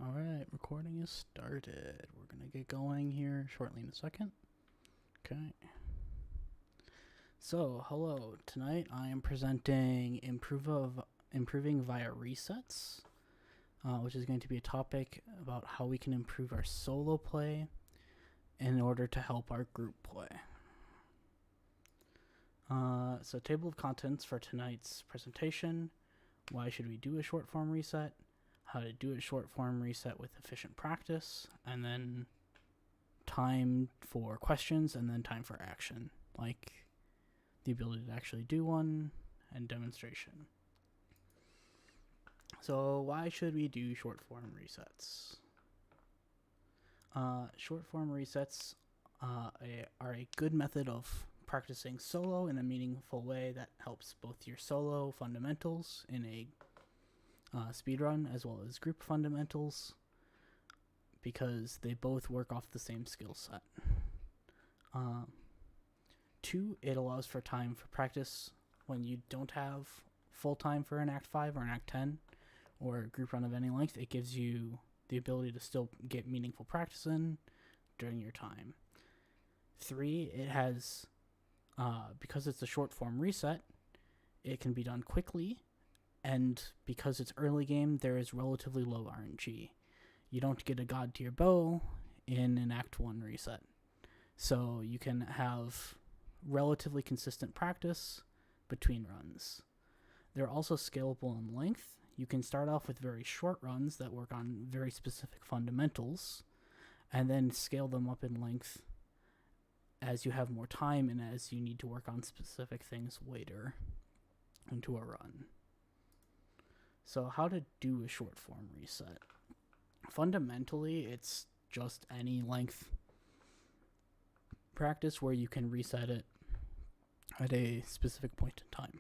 All right, recording is started. We're going to get going here shortly in a second. Okay. So, hello. Tonight I am presenting improving via resets, which is going to be a topic about how we can improve our solo play in order to help our group play. So, table of contents for tonight's presentation. Why should we do a short form reset? How to do a short form reset with efficient practice, and then time for questions, and then time for action, like the ability to actually do one and demonstration. So why should we do short form resets? Short form resets are a good method of practicing solo in a meaningful way that helps both your solo fundamentals in a speedrun as well as group fundamentals, because they both work off the same skill set. 2, it allows for time for practice when you don't have full time for an Act 5 or an Act 10 or a group run of any length. It gives you the ability to still get meaningful practice in during your time. 3, it has, because it's a short form reset, it can be done quickly, and because it's early game, there is relatively low RNG. You don't get a god tier bow in an Act 1 reset, so you can have relatively consistent practice between runs. They're also scalable in length. You can start off with very short runs that work on very specific fundamentals, and then scale them up in length as you have more time and as you need to work on specific things later into a run. So how to do a short form reset? Fundamentally, it's just any length practice where you can reset it at a specific point in time.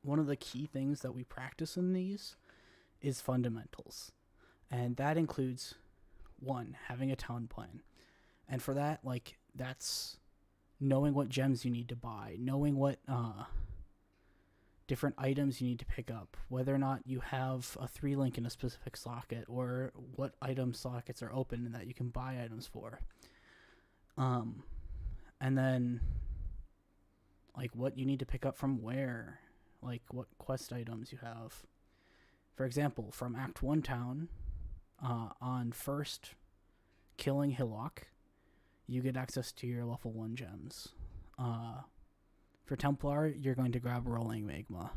One of the key things that we practice in these is fundamentals, and that includes 1, having a town plan. And for that, that's knowing what gems you need to buy, knowing what different items you need to pick up, whether or not you have a 3-link in a specific socket, or what item sockets are open and that you can buy items for. And then what you need to pick up from where, what quest items you have. For example, from Act 1 town, on first killing Hillock, you get access to your level 1 gems. For Templar, you're going to grab Rolling Magma,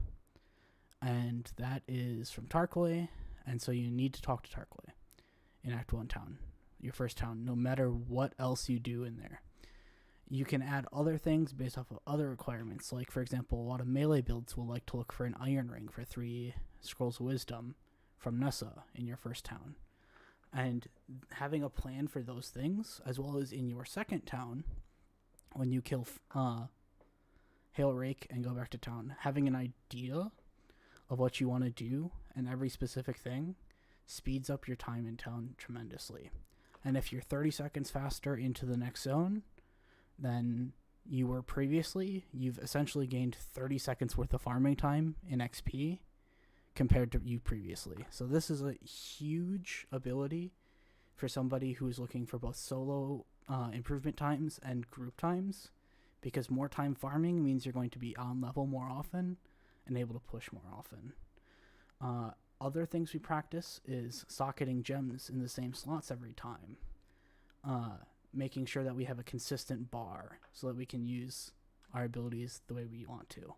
and that is from Tarkle, and so you need to talk to Tarkle in Act 1 town, your first town, no matter what else you do in there. You can add other things based off of other requirements, like, for example, a lot of melee builds will like to look for an Iron Ring for 3 Scrolls of Wisdom from Nessa in your first town. And having a plan for those things, as well as in your second town, when you kill Hail Rake and go back to town, having an idea of what you want to do and every specific thing speeds up your time in town tremendously. And if you're 30 seconds faster into the next zone than you were previously, you've essentially gained 30 seconds worth of farming time in XP compared to you previously. So this is a huge ability for somebody who is looking for both solo improvement times and group times, because more time farming means you're going to be on level more often and able to push more often. Other things we practice is socketing gems in the same slots every time. Making sure that we have a consistent bar so that we can use our abilities the way we want to.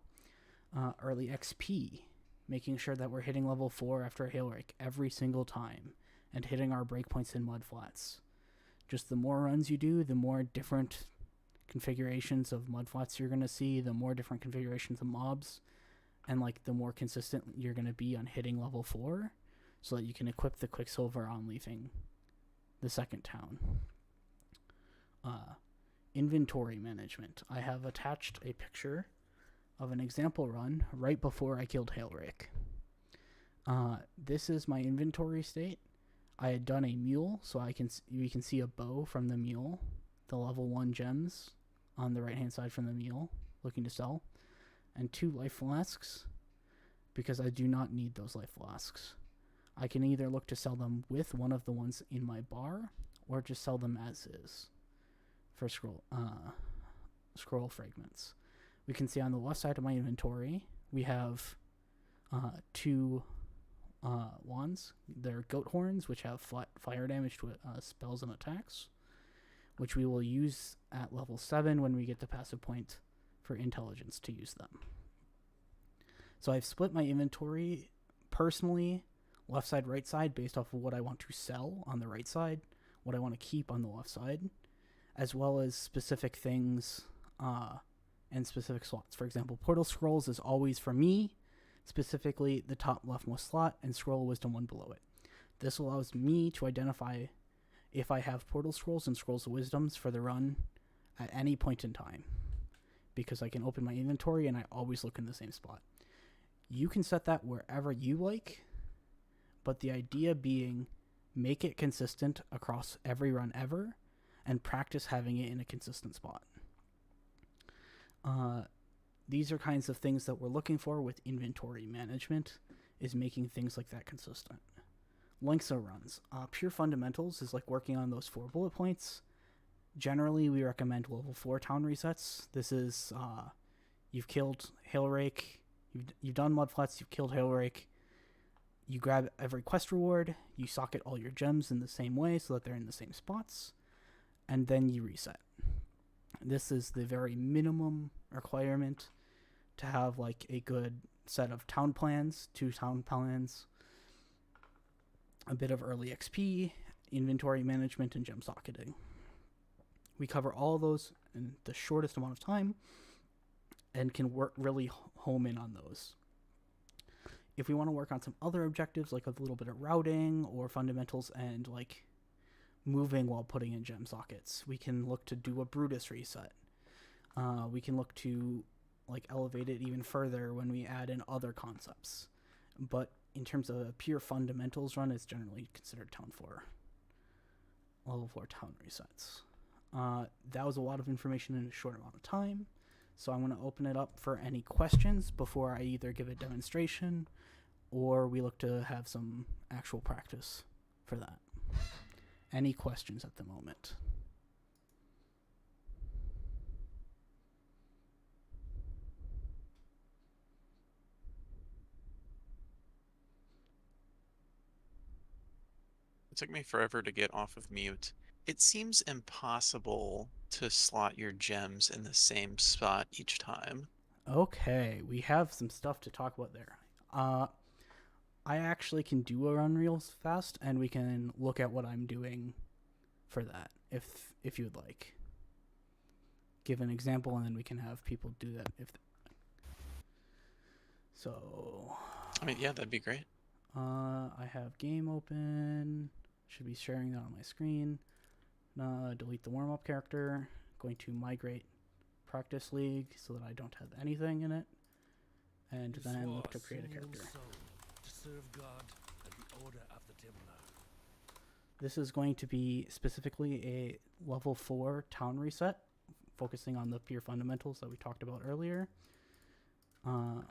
Early XP, making sure that we're hitting level 4 after a Hail Rake every single time and hitting our breakpoints in mudflats. Just the more runs you do, the more different configurations of mudflats you're going to see, the more different configurations of mobs, and the more consistent you're going to be on hitting level 4 so that you can equip the Quicksilver on leaving the second town. Inventory management. I have attached a picture of an example run right before I killed Hail Rake. This is my inventory state. I had done a mule, so you can see a bow from the mule, the level 1 gems on the right hand side from the mule, looking to sell, and 2 life flasks, because I do not need those life flasks. I can either look to sell them with one of the ones in my bar, or just sell them as is for scroll fragments. We can see on the left side of my inventory, we have two wands. They're goat horns, which have flat fire damage to spells and attacks, which we will use at level 7 when we get the passive point for intelligence to use them. So I've split my inventory personally, left side, right side, based off of what I want to sell on the right side, what I want to keep on the left side, as well as specific things and specific slots. For example, Portal Scrolls is always for me, specifically the top leftmost slot, and Scroll of Wisdom 1 below it. This allows me to identify if I have Portal Scrolls and Scrolls of Wisdoms for the run at any point in time, because I can open my inventory and I always look in the same spot. You can set that wherever you like, but the idea being make it consistent across every run ever and practice having it in a consistent spot. These are kinds of things that we're looking for with inventory management, is making things like that consistent. Lengths of runs. Pure fundamentals is like working on those 4 bullet points. Generally, we recommend level 4 town resets. This is, you've killed Hailrake, you've done Mudflats, you've killed Hailrake. You grab every quest reward, you socket all your gems in the same way so that they're in the same spots, and then you reset. This is the very minimum requirement to have like a good set of town plans, 2 town plans, a bit of early XP, inventory management, and gem socketing. We cover all of those in the shortest amount of time and can really home in on those. If we want to work on some other objectives, like a little bit of routing or fundamentals and like moving while putting in gem sockets, we can look to do a Brutus reset. We can look to like elevate it even further when we add in other concepts. But in terms of a pure fundamentals run, it's generally considered level 4 town resets. That was a lot of information in a short amount of time, so I'm going to open it up for any questions before I either give a demonstration or we look to have some actual practice for that. Any questions at the moment? It took me forever to get off of mute. It seems impossible to slot your gems in the same spot each time. Okay, we have some stuff to talk about there. I actually can do a run real fast, and we can look at what I'm doing for that, if you would like. Give an example, and then we can have people do that. So, I mean, yeah, that'd be great. I have game open. Should be sharing that on my screen. Delete the warm-up character. Going to migrate Practice League so that I don't have anything in it. And then look to create a character. To serve God and the order of the Templar. This is going to be specifically a level 4 town reset, focusing on the pure fundamentals that we talked about earlier. I'm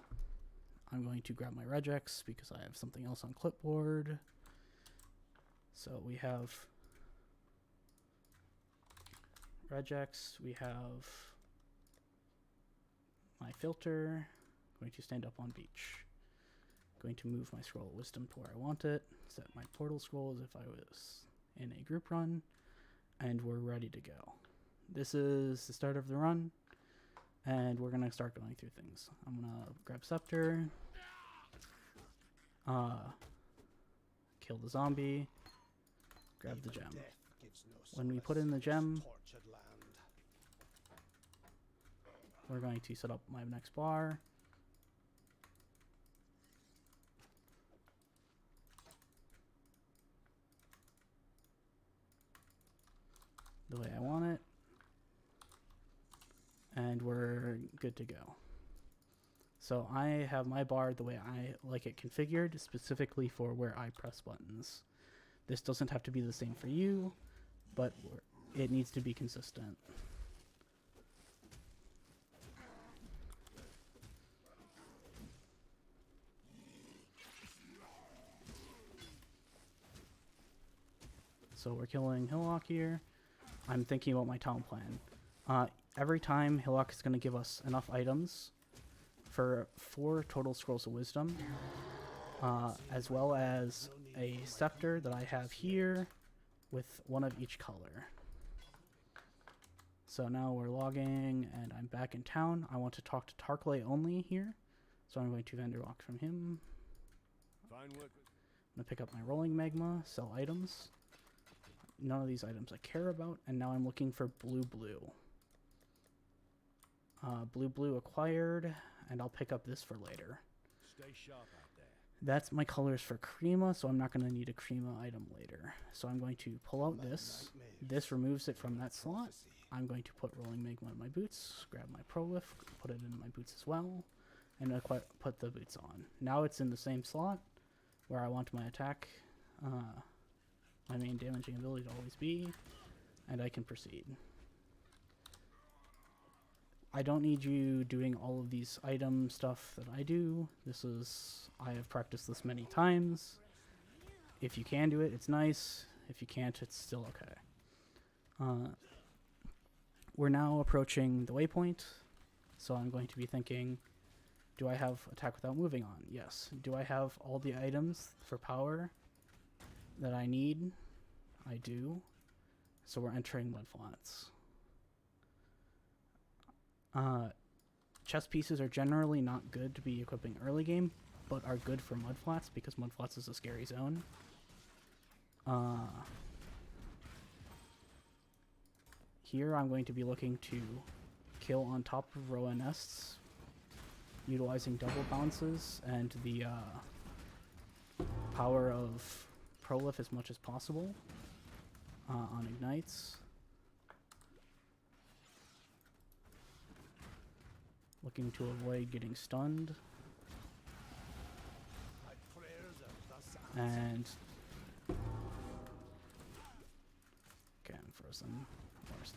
going to grab my regex because I have something else on clipboard. So we have regex, we have my filter, going to stand up on beach. Going to move my scroll of wisdom to where I want it, set my portal scroll as if I was in a group run, and we're ready to go. This is the start of the run, and we're going to start going through things. I'm going to grab scepter, kill the zombie, grab the gem. When we put in the gem, we're going to set up my next bar. The way I want it, and we're good to go. So I have my bar the way I like it configured, specifically for where I press buttons. This doesn't have to be the same for you, but it needs to be consistent. So we're killing Hillock here. I'm thinking about my town plan. Every time Hillock is going to give us enough items for 4 total scrolls of wisdom, as well as a scepter that I have here with one of each color. So now we're logging and I'm back in town. I want to talk to Tarkley only here. So I'm going to vendor walk from him. Fine work. I'm going to pick up my rolling magma, sell items. None of these items I care about. And now I'm looking for blue. Blue acquired, and I'll pick up this for later. Stay sharp out there. That's my colors for Krima, so I'm not going to need a Krima item later. So I'm going to pull out this. This removes it from that slot. I'm going to put rolling magma in my boots, grab my prolif, put it in my boots as well, and put the boots on. Now it's in the same slot where I want my attack, my main damaging ability to always be, and I can proceed. I don't need you doing all of these item stuff that I do. I have practiced this many times. If you can do it, it's nice. If you can't, it's still okay. We're now approaching the waypoint, so I'm going to be thinking, do I have attack without moving on? Yes. Do I have all the items for power that I need? I do. So we're entering mudflats. Chest pieces are generally not good to be equipping early game, but are good for mudflats because mudflats is a scary zone. Here I'm going to be looking to kill on top of Roa nests, utilizing double bounces and the power of prolif as much as possible on ignites. Looking to avoid getting stunned. And okay, I'm frozen. Worst.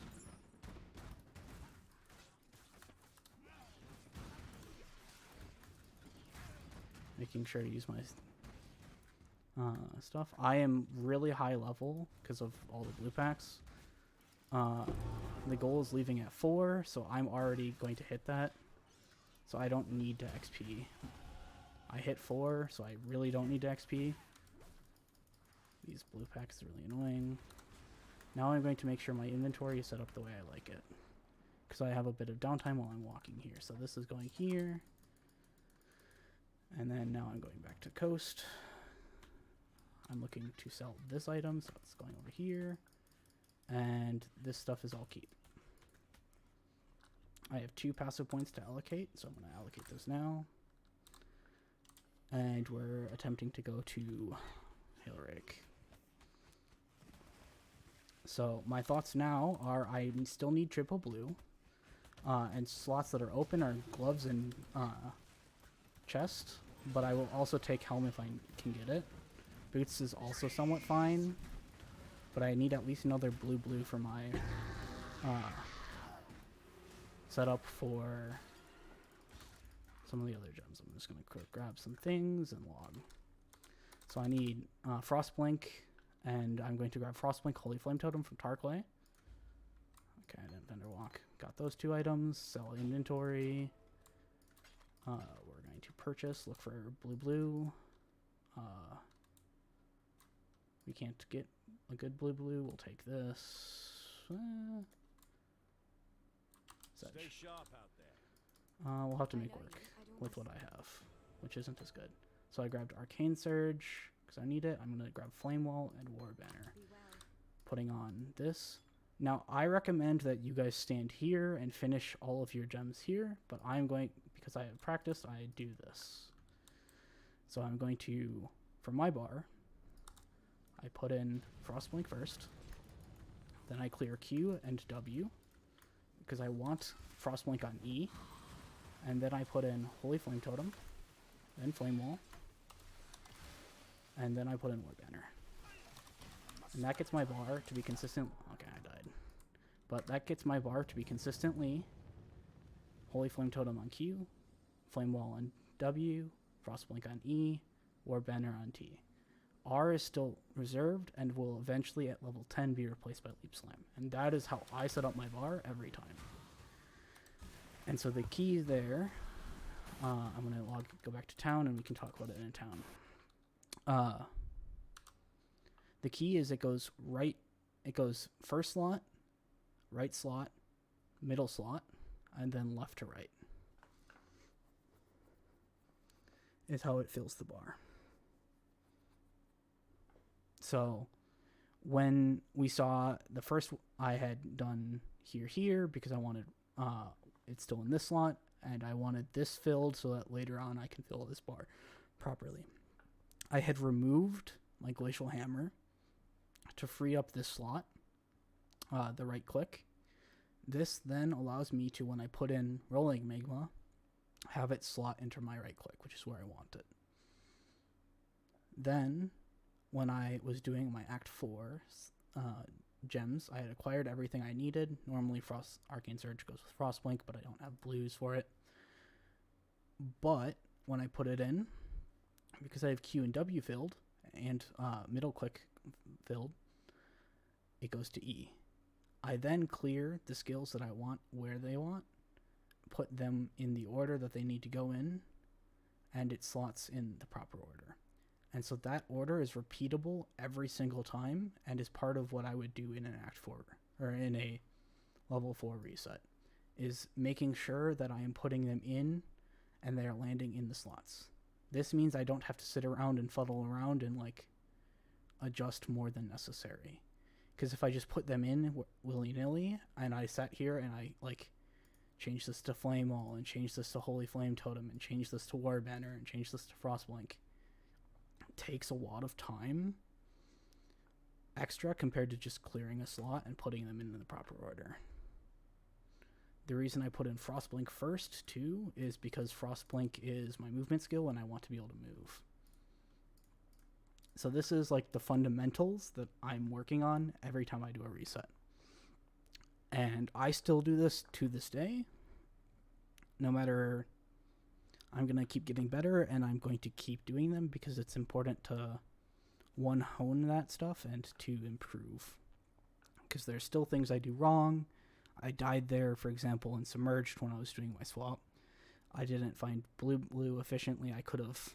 Making sure to use my stuff. I am really high level because of all the blue packs. The goal is leaving at 4, so I'm already going to hit that. So I don't need to XP. I hit 4, so I really don't need to XP. These blue packs are really annoying. Now I'm going to make sure my inventory is set up the way I like it, because I have a bit of downtime while I'm walking here. So this is going here. And then now I'm going back to coast. I'm looking to sell this item, so it's going over here. And this stuff is all keep. I have 2 passive points to allocate, so I'm going to allocate those now. And we're attempting to go to Hilrik. So my thoughts now are I still need triple blue. And slots that are open are gloves and chest. But I will also take helm if I can get it. Boots is also somewhat fine. But I need at least another blue for my setup for some of the other gems. I'm just going to grab some things and log. So I need Frostblink, and I'm going to grab Frostblink Holy Flame Totem from Tarkley. Okay, I didn't vendor walk. Got those 2 items. Sell inventory. We're going to purchase. Look for blue. We can't get a good blue. We'll take this. Stay sharp out there. We'll have to make work with what I have, which isn't as good. So I grabbed Arcane Surge because I need it. I'm going to grab Flame Wall and War Banner. Putting on this. Now, I recommend that you guys stand here and finish all of your gems here, but I'm going, because I have practiced, I do this. So I'm going to, for my bar, I put in Frostblink first. Then I clear Q and W, because I want Frostblink on E. And then I put in Holy Flame Totem, then Flame Wall, and then I put in War Banner. And that gets my bar to be consistent. Okay, I died. But that gets my bar to be consistently Holy Flame Totem on Q, Flame Wall on W, Frostblink on E, War Banner on T. R is still reserved and will eventually at level 10 be replaced by Leap Slam. And that is how I set up my bar every time. And so the key there, I'm going to go back to town and we can talk about it in town. The key is it goes first slot, right slot, middle slot, and then left to right. Is how it fills the bar. So when we saw the first, I had done here because I wanted it's still in this slot, and I wanted this filled so that later on I can fill this bar properly. I had removed my Glacial Hammer to free up this slot, the right click. This then allows me to, when I put in Rolling Magma, have it slot into my right click, which is where I want it. Then, when I was doing my Act 4 gems, I had acquired everything I needed. Normally, Arcane Surge goes with Frostblink, but I don't have blues for it. But when I put it in, because I have Q and W filled, and middle click filled, it goes to E. I then clear the skills that I want where they want, put them in the order that they need to go in, and it slots in the proper order. And so that order is repeatable every single time and is part of what I would do in an Act 4 or in a level 4 reset, is making sure that I am putting them in and they are landing in the slots. This means I don't have to sit around and fuddle around and adjust more than necessary. Because if I just put them in willy-nilly and I sat here and I change this to Flame Wall and change this to Holy Flame Totem and change this to War Banner and change this to Frostblink, it takes a lot of time extra compared to just clearing a slot and putting them in the proper order. The reason I put in Frostblink first too is because Frostblink is my movement skill and I want to be able to move. So this is the fundamentals that I'm working on every time I do a reset. And I still do this to this day. No matter, I'm going to keep getting better and I'm going to keep doing them because it's important to, one, hone that stuff and to improve. Because there's still things I do wrong. I died there, for example, in Submerged when I was doing my swap. I didn't find blue efficiently. I could have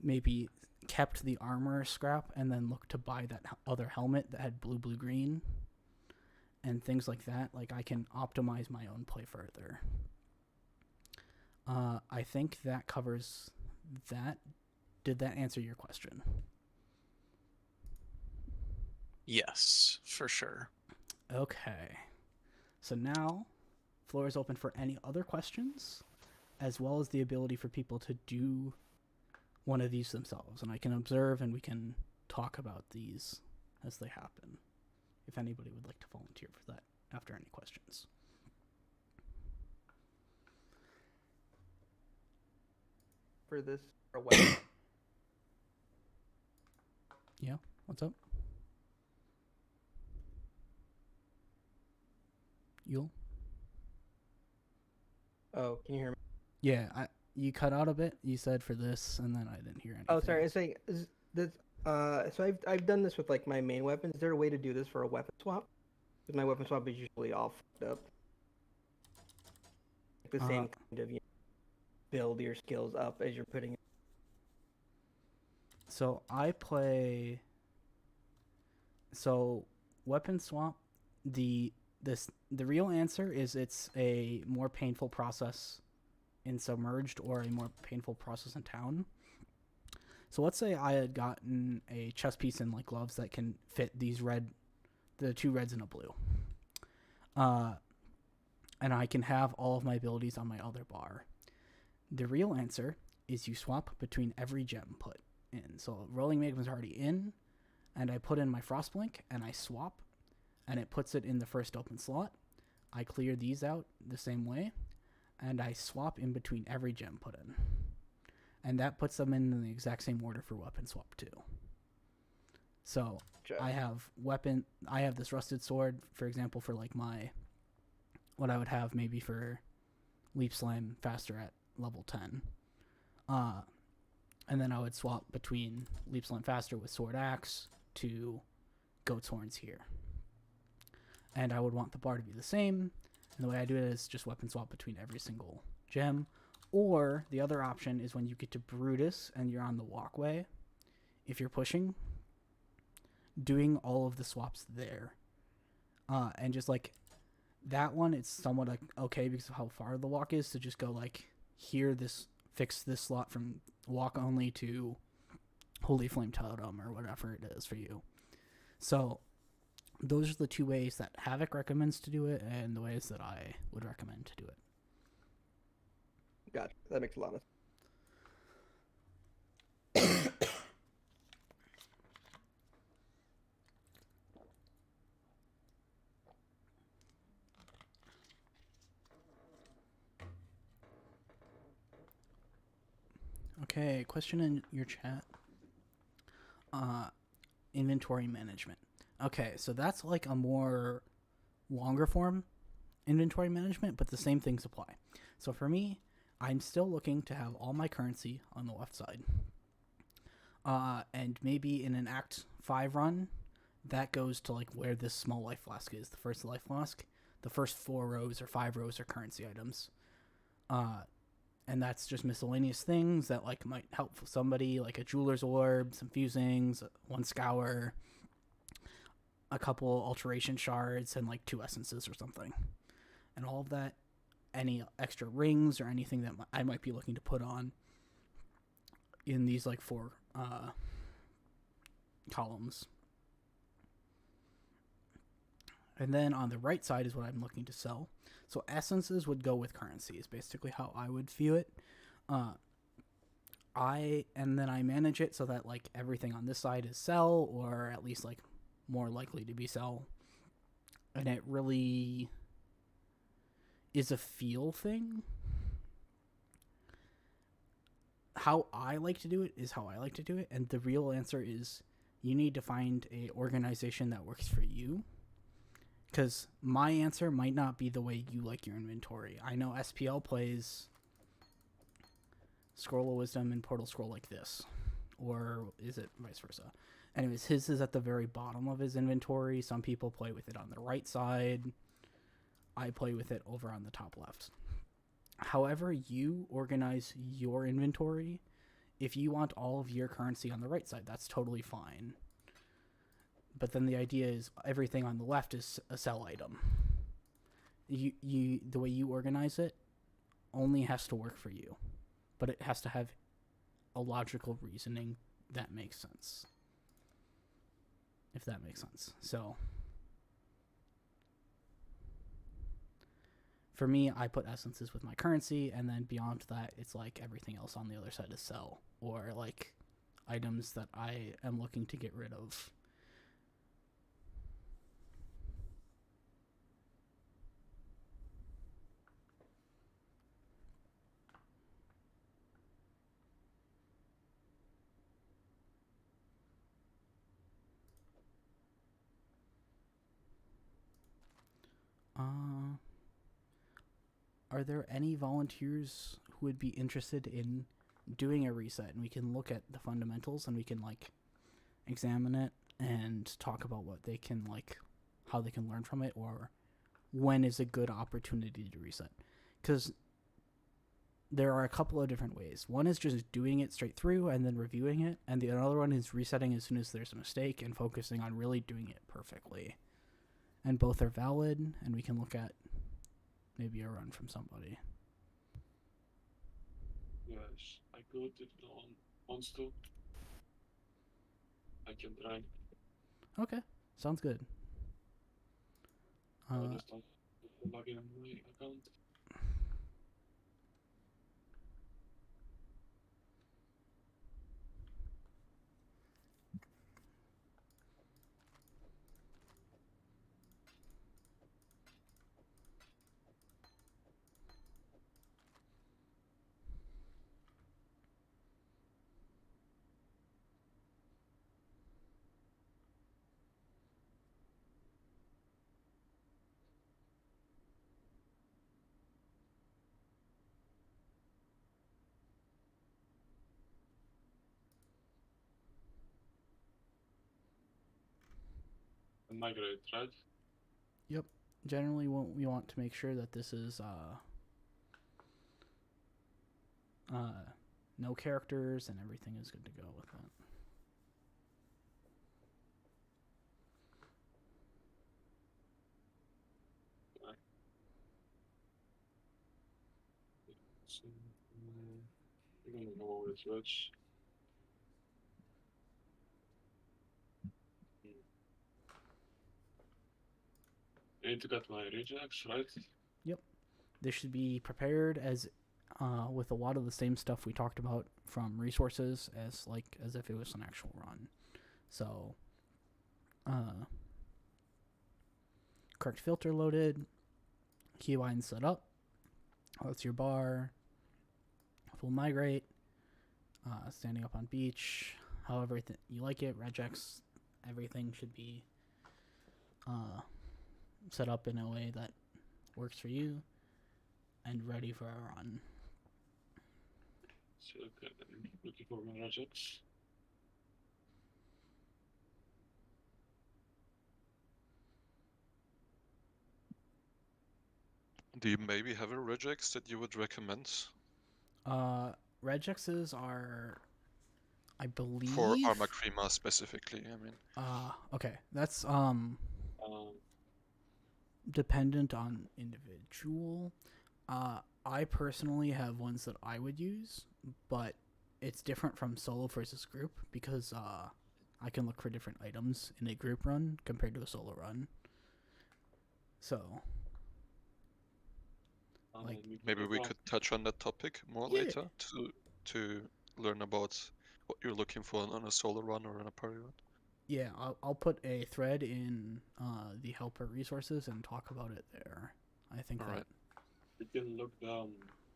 maybe kept the armor scrap and then looked to buy that other helmet that had blue, green. And things like that. I can optimize my own play further. I think that covers that. Did that answer your question? Yes, for sure. Okay. So now, floor is open for any other questions, as well as the ability for people to do one of these themselves. And I can observe and we can talk about these as they happen, if anybody would like to volunteer for that after any questions. For this or weapon. Yeah, what's up? Yule? Oh, can you hear me? Yeah, you cut out a bit. You said for this, and then I didn't hear anything. Oh, sorry. It's this. So I've done this with my main weapon. Is there a way to do this for a weapon swap? Because my weapon swap is usually all fucked up. The same kind of build your skills up as you're putting. So I play. So weapon swap. The real answer is it's a more painful process in Submerged or a more painful process in Town. So let's say I had gotten a chest piece and gloves that can fit the two reds and a blue. And I can have all of my abilities on my other bar. The real answer is you swap between every gem put in. So Rolling Magma is already in, and I put in my Frostblink, and I swap, and it puts it in the first open slot. I clear these out the same way, and I swap in between every gem put in. And that puts them in the exact same order for weapon swap too. So I have this rusted sword, for example, for what I would have maybe for Leap Slam faster at level 10. And then I would swap between Leaps Land Faster with Sword Axe to Goat's Horns here. And I would want the bar to be the same. And the way I do it is just weapon swap between every single gem. Or the other option is when you get to Brutus and you're on the walkway, if you're pushing, doing all of the swaps there. And just like that one, it's somewhat like okay because of how far the walk is to just go like here, fix this slot from walk only to Holy Flame Totem or whatever it is for you. So those are the two ways that Havoc recommends to do it and the ways that I would recommend to do it. Gotcha. That makes a lot of Okay, question in your chat. Inventory management. Okay, so that's like a more longer form inventory management, but the same things apply. So for me, I'm still looking to have all my currency on the left side. And maybe in an Act 5 run, that goes to like where this small life flask is, the first life flask. The first 4 rows or 5 rows are currency items. And that's just miscellaneous things that like might help somebody, like a jeweler's orb, some fusings, 1 scour, a couple alteration shards, and like 2 essences or something. And all of that, any extra rings or anything that I might be looking to put on in these like 4 columns. And then on the right side is what I'm looking to sell. So essences would go with currency is basically how I would view it. And then I manage it so that like everything on this side is sell, or at least like more likely to be sell. And it really is a feel thing. How I like to do it is how I like to do it. And the real answer is you need to find a organization that works for you. Because my answer might not be the way you like your inventory. I know SPL plays Scroll of Wisdom and Portal Scroll like this. Or is it vice versa? Anyways, his is at the very bottom of his inventory. Some people play with it on the right side. I play with it over on the top left. However you organize your inventory, if you want all of your currency on the right side, that's totally fine. But then the idea is everything on the left is a sell item. The way you organize it only has to work for you, but it has to have a logical reasoning that makes sense. If that makes sense. So for me, I put essences with my currency, and then beyond that, it's like everything else on the other side is sell, or like items that I am looking to get rid of. Are there any volunteers who would be interested in doing a reset? And we can look at the fundamentals and we can like examine it and talk about what they can like, how they can learn from it, or when is a good opportunity to reset. Because there are a couple of different ways. One is just doing it straight through and then reviewing it, and the other one is resetting as soon as there's a mistake and focusing on really doing it perfectly. And both are valid, and we can look at maybe a run from somebody. Yes, I could if no one wants to. I can try. Okay, sounds good. I'll just log in my account. migrate, right? Yep. Generally, we want to make sure that this is no characters and everything is good to go with it. So, we're gonna go with which. I need to get my rejects, right? This should be prepared as with a lot of the same stuff we talked about from resources as if it was an actual run. So, correct filter loaded, keyline set up. That's your bar. Full migrate. Standing up on beach. However you like it. Regex. Everything should be set up in a way that works for you and ready for a run. So, okay, I'm looking for my rejects. Do you maybe have a regex that you would recommend Regexes are, I believe, for Arma Crema specifically? I mean, okay, that's Um, dependent on individual. I personally have ones that I would use, but it's different from solo versus group because I can look for different items in a group run compared to a solo run. So, like, maybe we could touch on that topic more Yeah. later to learn about what you're looking for on a solo run or on a party run. yeah, I'll put a thread in the helper resources and talk about it there. I think All right. we can look down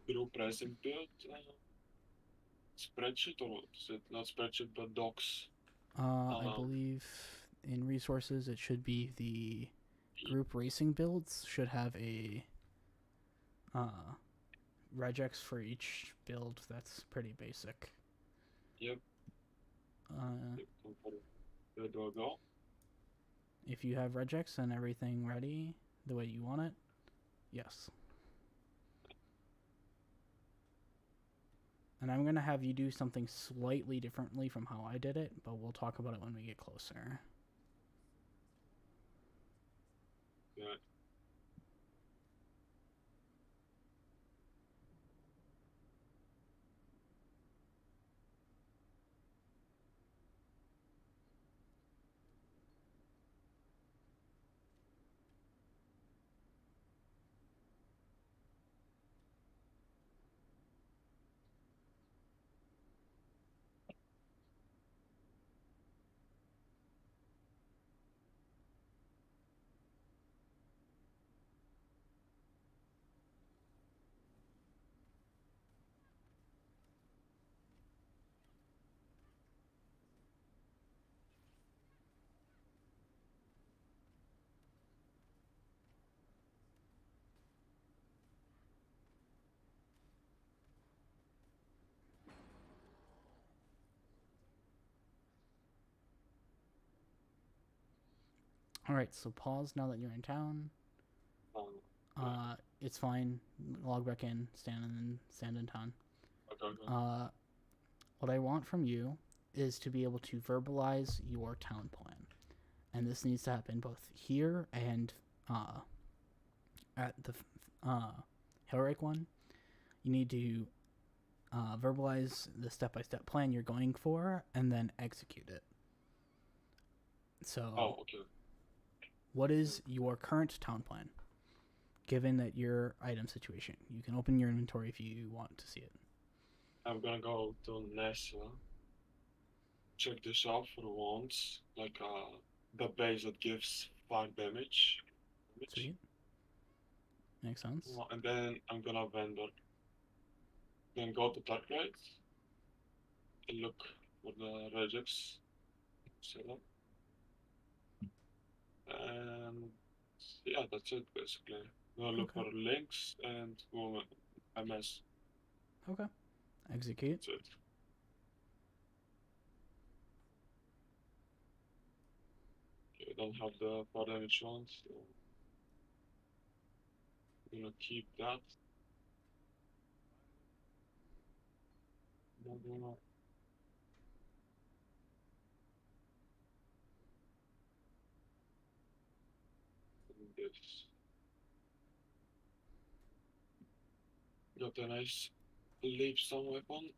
group pricing build spreadsheet, or is it not spreadsheet but docs? I believe in resources it should be the group racing builds should have a regex for each build. That's pretty basic. Yep. Where do I go? If you have regex and everything ready the way you want it, yes. And I'm gonna have you do something slightly differently from how I did it, but we'll talk about it when we get closer. Yeah. Alright, so pause now that you're in town. It's fine. Log back in, stand in town. Okay. What I want from you is to be able to verbalize your town plan. And this needs to happen both here and at the Hellrake one. You need to verbalize the step-by-step plan you're going for and then execute it. So, Oh, okay. what is your current town plan? Given that your item situation, you can open your inventory if you want to see it. I'm gonna go to Nessa. Check this out for the wands, like the base that gives 5 damage. Sweet. Makes sense. And then I'm gonna vendor. Then go to target and look for the regex setup. And yeah, that's it basically. Gonna look Okay. for links and go MS. Okay. Execute. That's it. Okay, don't have the fire damage on, so I'm gonna keep that. No, no, no. And this. Got a nice leapstone weapon,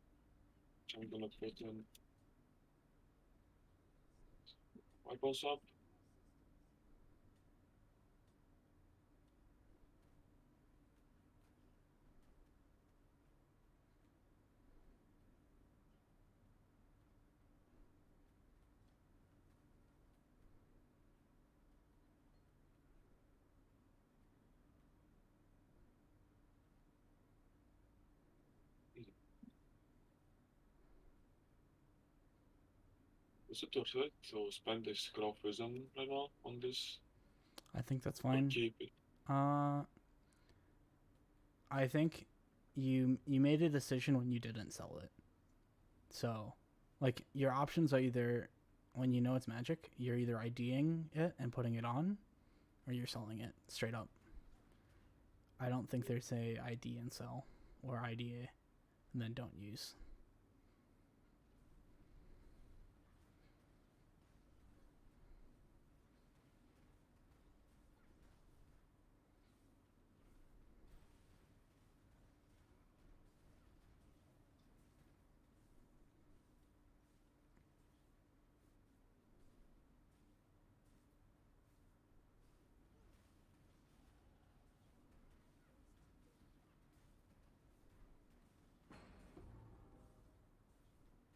which I'm gonna put in weapons up. Is it worth it to spend this scroll of wisdom right now on this? I think that's Or fine. keep it? I think you made a decision when you didn't sell it. So, like, your options are either, when you know it's magic, you're either IDing it and putting it on, or you're selling it straight up. I don't think there's a ID and sell, or IDA and then don't use.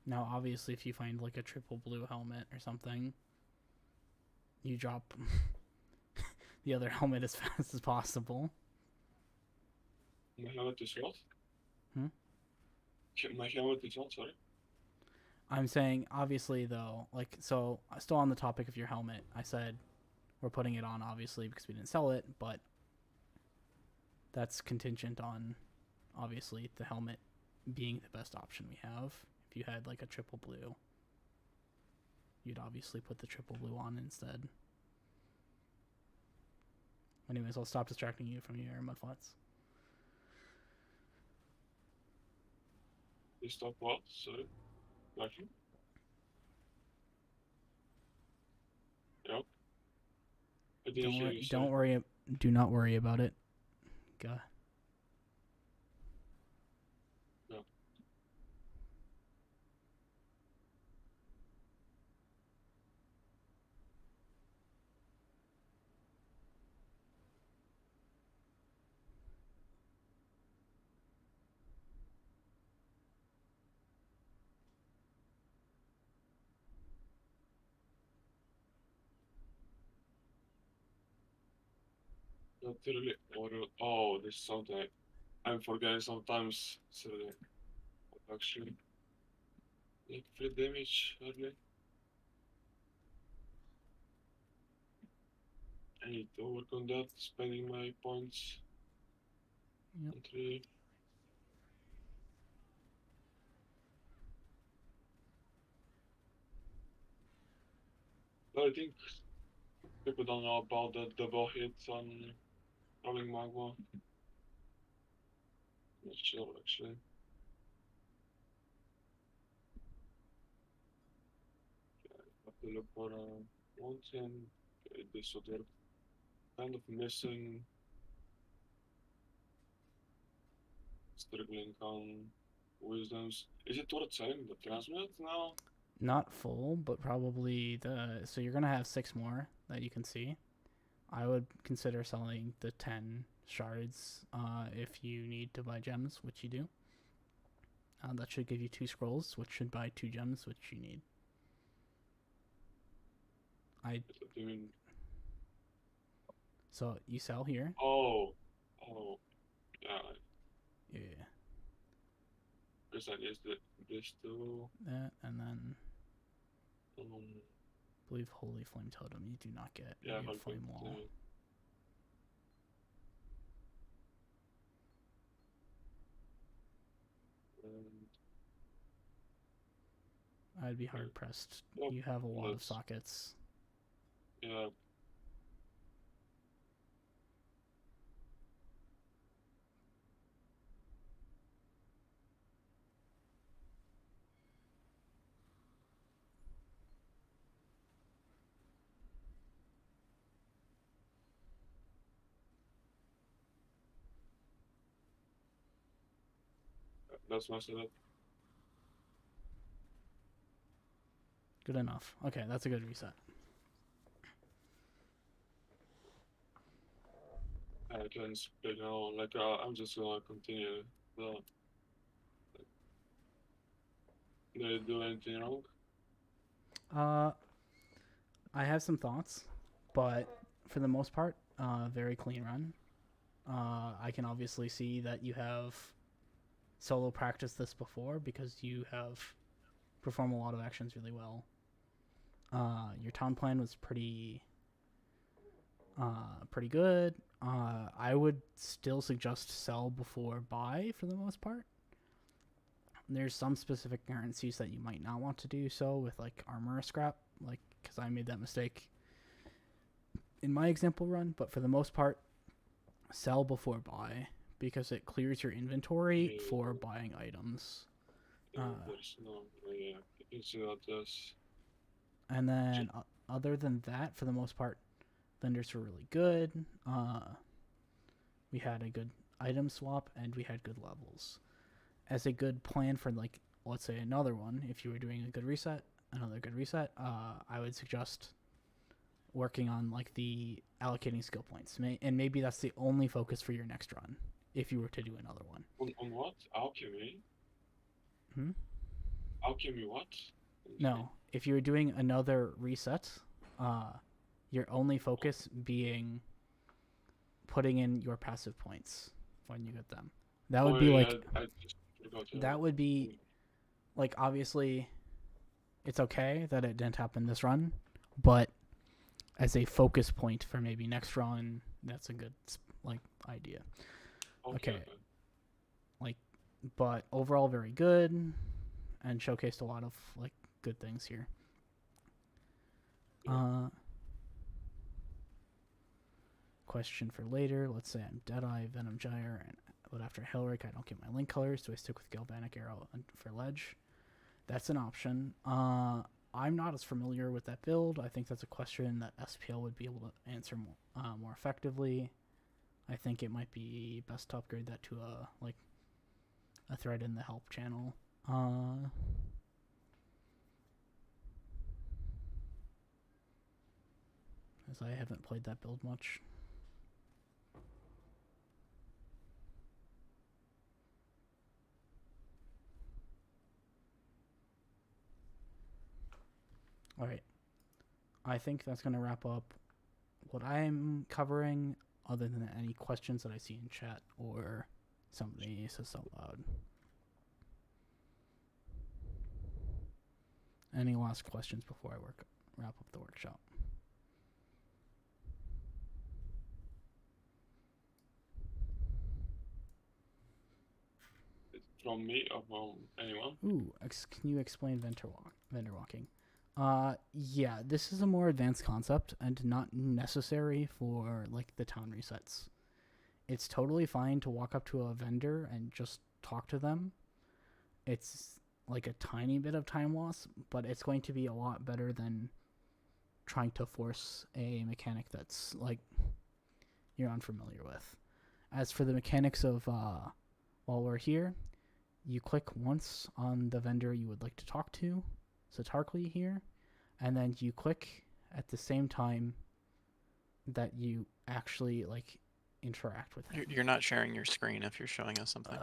Now, obviously, if you find like a triple blue helmet or something, you drop the other helmet as fast as possible. My helmet is what? Hmm? My helmet is what, sorry? I'm saying, obviously, though, like, so still on the topic of your helmet, I said we're putting it on, obviously, because we didn't sell it, but that's contingent on, obviously, the helmet being the best option we have. If you had, like, a triple blue, you'd obviously put the triple blue on instead. Anyways, I'll stop distracting you from your mudflats. You stop what? Sorry? Lucky? Yep. I didn't hear you say. Don't worry. Do not worry about it. God. No. Not really. Oh, this is something I'm forgetting sometimes. Sorry. Actually, like free damage early. I need to work on that, spending my points. Yep. On 3. But I think people don't know about the double hit on rolling magma. Not sure actually. Have to look for a mountain. Okay, this would work. Kind of missing. Struggling on wisdoms. Is it worth selling the transmit now? Not full, but probably the. So you're gonna have 6 more that you can see. I would consider selling the 10 shards if you need to buy gems, which you do. That should give you 2 scrolls, which should buy 2 gems, which you need. What do you mean? So you sell here. Oh, yeah. Yeah. Because I guess this too. That, and then Um, I believe Holy Flame Totem you do not get. yeah, You I'll get Flame put, Wall. and I'd be hard pressed. Oh, You have a lot of let's- sockets. Yeah. That's my setup. Good enough. Okay, that's a good reset. I can speak now. Like, I'm just gonna continue. So, did I do anything wrong? Uh, I have some thoughts, but for the most part, very clean run. I can obviously see that you have solo practiced this before because you have performed a lot of actions really well. Your town plan was pretty good. I would still suggest sell before buy for the most part. There's some specific currencies that you might not want to do so with, like armor scrap, like because I made that mistake in my example run. But for the most part, sell before buy because it clears your inventory for buying items. There's no way I can see that this. And then other than that, for the most part, vendors were really good. We had a good item swap and we had good levels. As a good plan for, like, let's say another one, if you were doing a good reset, another good reset, I would suggest working on like the allocating skill points, and maybe that's the only focus for your next run if you were to do another one. On what? Alchemy? Hmm? Alchemy what? No, if you were doing another reset, your only focus being putting in your passive points when you get them. That would be like I just forgot that would be like, obviously it's okay that it didn't happen this run, but as a focus point for maybe next run, that's a good like idea. Okay. But overall very good and showcased a lot of like good things here. Question for later. Let's say I'm Deadeye, Venom Gyre, but after Hellrick I don't get my link colors. Do I stick with Galvanic Arrow for Ledge? That's an option. I'm not as familiar with that build. I think that's a question that SPL would be able to answer more effectively. I think it might be best to upgrade that to a thread in the help channel. As I haven't played that build much. Alright. I think that's going to wrap up what I'm covering, other than any questions that I see in chat or somebody says out loud. Any last questions before I wrap up the workshop? From me or from anyone? Ooh, can you explain vendor walking? Yeah, this is a more advanced concept and not necessary for like the town resets. It's totally fine to walk up to a vendor and just talk to them. It's like a tiny bit of time loss, but it's going to be a lot better than trying to force a mechanic that's like you're unfamiliar with. As for the mechanics of while we're here, you click once on the vendor you would like to talk to, so Tarkly here, and then you click at the same time that you actually like interact with him. You're not sharing your screen if you're showing us something.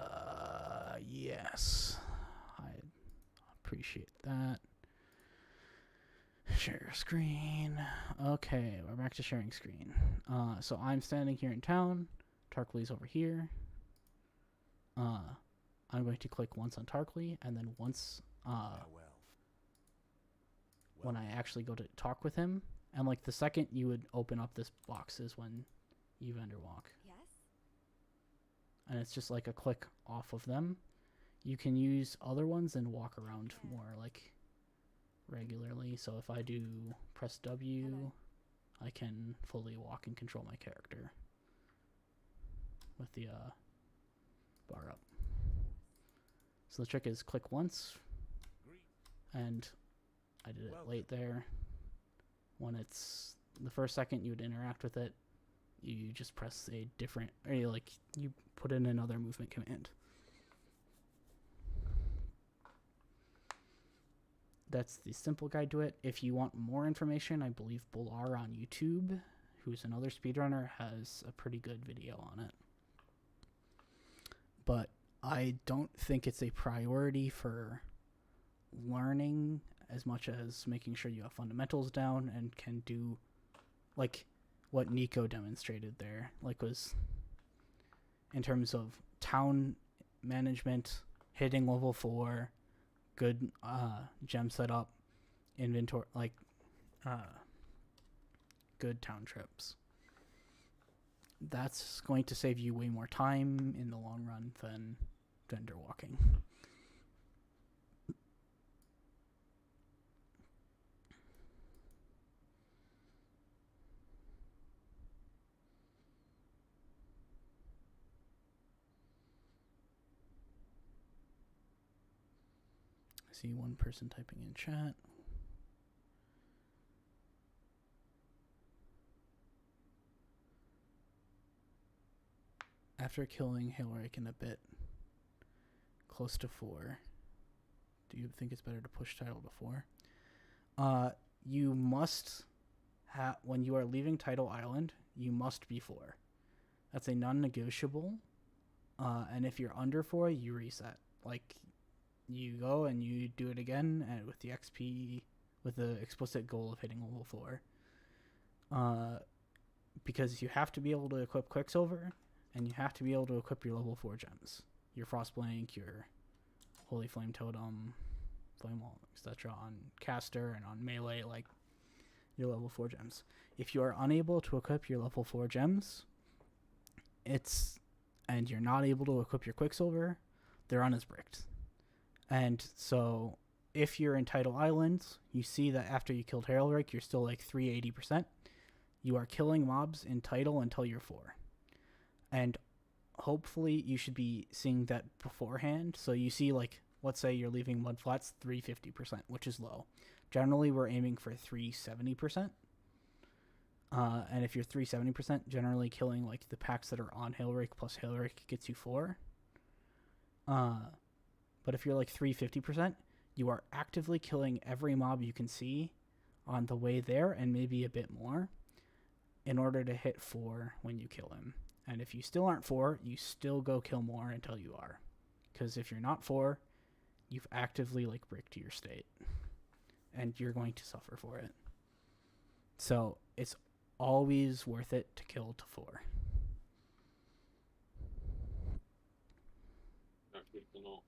Yes. I appreciate that. Share screen. Okay, we're back to sharing screen. So I'm standing here in town. Tarkly's over here. I'm going to click once on Tarkly, and then once when I actually go to talk with him, and like the second you would open up this box is when you vendor walk. Yes. And it's just like a click off of them. You can use other ones and walk around more like regularly. So if I do press W, I can fully walk and control my character with the bar up. So the trick is click once, and I did it late there. When it's the first second you would interact with it, you just press a different, or you put in another movement command. That's the simple guide to it. If you want more information, I believe Bular on YouTube, who's another speedrunner, has a pretty good video on it. But I don't think it's a priority for learning as much as making sure you have fundamentals down and can do like what Nico demonstrated there, like was in terms of town management, hitting level 4, good gem setup, inventory, like good town trips. That's going to save you way more time in the long run than vendor walking. I see one person typing in chat. After killing Hilaric in a bit, close to 4, do you think it's better to push title to 4? You must have, when you are leaving Title Island, you must be 4. That's a non-negotiable. And if you're under 4, you reset. Like, you go and you do it again, and with the XP, with the explicit goal of hitting level 4. Because you have to be able to equip Quicksilver, and you have to be able to equip your level 4 gems. Your Frostblank, your Holy Flame Totem, Flame Wall, etc. on Caster and on Melee, like your level 4 gems. If you are unable to equip your level 4 gems, and you're not able to equip your Quicksilver, they're on as bricked. And so if you're in Tidal Islands, you see that after you killed Heraldrick, you're still like 380%. You are killing mobs in Tidal until you're 4. And hopefully you should be seeing that beforehand. So you see, like, let's say you're leaving Mudflats 350%, which is low. Generally, we're aiming for 370%. And if you're 370%, generally killing, like, the packs that are on Hailrake plus Hailrake gets you 4. But if you're, like, 350%, you are actively killing every mob you can see on the way there and maybe a bit more in order to hit 4 when you kill him. And if you still aren't 4, you still go kill more until you are. Because if you're not 4, you've actively, like, bricked your state. And you're going to suffer for it. So it's always worth it to kill to 4. Yeah, good to know.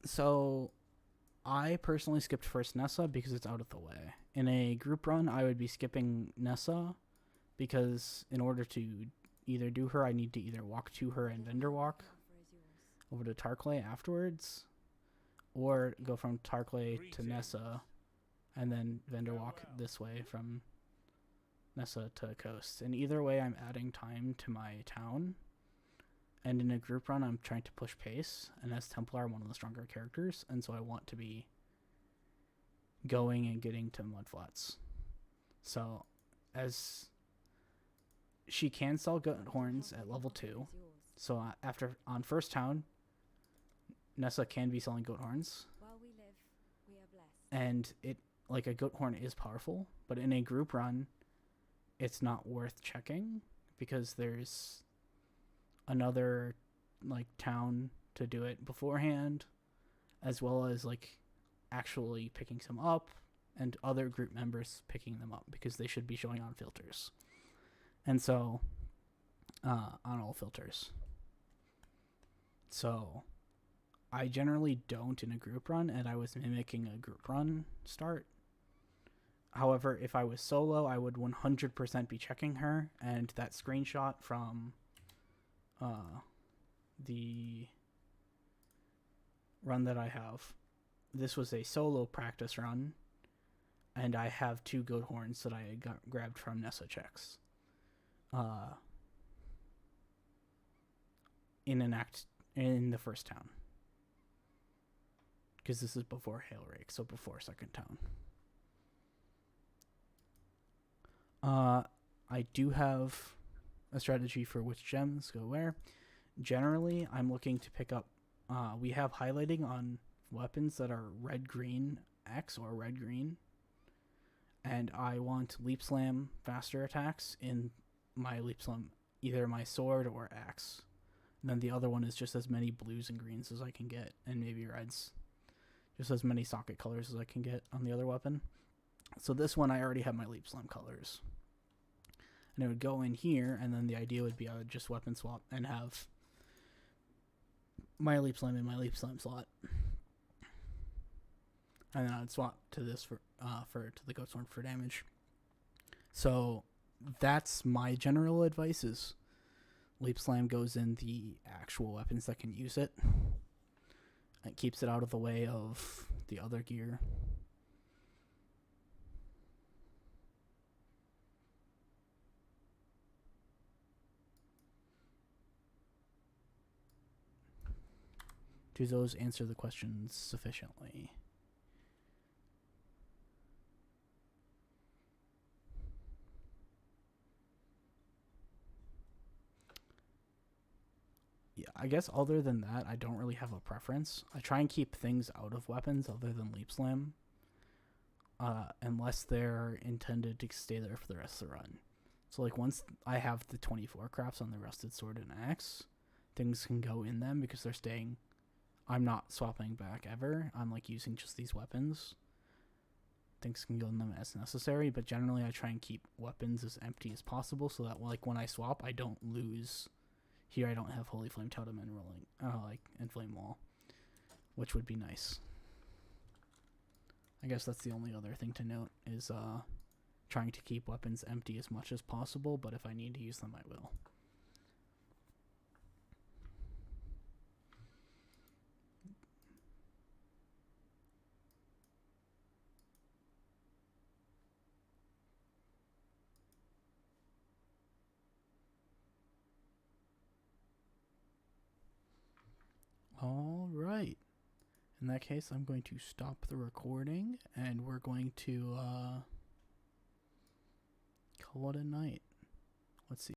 So I personally skipped first Nessa because it's out of the way. In a group run, I would be skipping Nessa because in order to either do her, I need to either walk to her and vendor walk over to Tarkley afterwards, or go from Tarkley to Nessa and then vendor walk this way from Nessa to Coast. And either way, I'm adding time to my town. And in a group run, I'm trying to push pace. And as Templar, I'm one of the stronger characters. And so I want to be going and getting to Mudflats. So as she can sell goat horns at level 2. So on first town, Nessa can be selling goat horns. and it like a goat horn is powerful, but in a group run, it's not worth checking because there's another like town to do it beforehand, as well as like actually picking some up and other group members picking them up because they should be showing on filters. And so on all filters. So I generally don't in a group run, and I was mimicking a group run start. However, if I was solo, I would 100% be checking her, and that screenshot from the run that I have, this was a solo practice run, and I have 2 goat horns that I grabbed from Nessa checks. In the first town. Because this is before Hail Rake, so before second town. I do have a strategy for which gems go where. Generally, I'm looking to pick up... we have highlighting on weapons that are red-green X or red-green. And I want Leap Slam faster attacks in my Leap Slam, either my sword or axe. And then the other one is just as many blues and greens as I can get, and maybe reds. Just as many socket colors as I can get on the other weapon. So this one I already have my Leap Slam colors. And it would go in here, and then the idea would be I would just weapon swap and have my Leap Slam in my Leap Slam slot. And then I would swap to this to the Goat Sword for damage. So that's my general advice is Leap Slam goes in the actual weapons that can use it. It keeps it out of the way of the other gear. Do those answer the questions sufficiently? Yeah, I guess other than that, I don't really have a preference. I try and keep things out of weapons other than Leap Slam. Unless they're intended to stay there for the rest of the run. So like once I have the 24 crafts on the Rusted Sword and Axe, things can go in them because they're staying... I'm not swapping back ever. I'm like using just these weapons. Things can go in them as necessary, but generally I try and keep weapons as empty as possible so that like when I swap, I don't lose... Here I don't have Holy Flame Totem and Rolling, and Flame Wall, which would be nice. I guess that's the only other thing to note is trying to keep weapons empty as much as possible, but if I need to use them, I will. All right. In that case, I'm going to stop the recording, and we're going to call it a night. Let's see.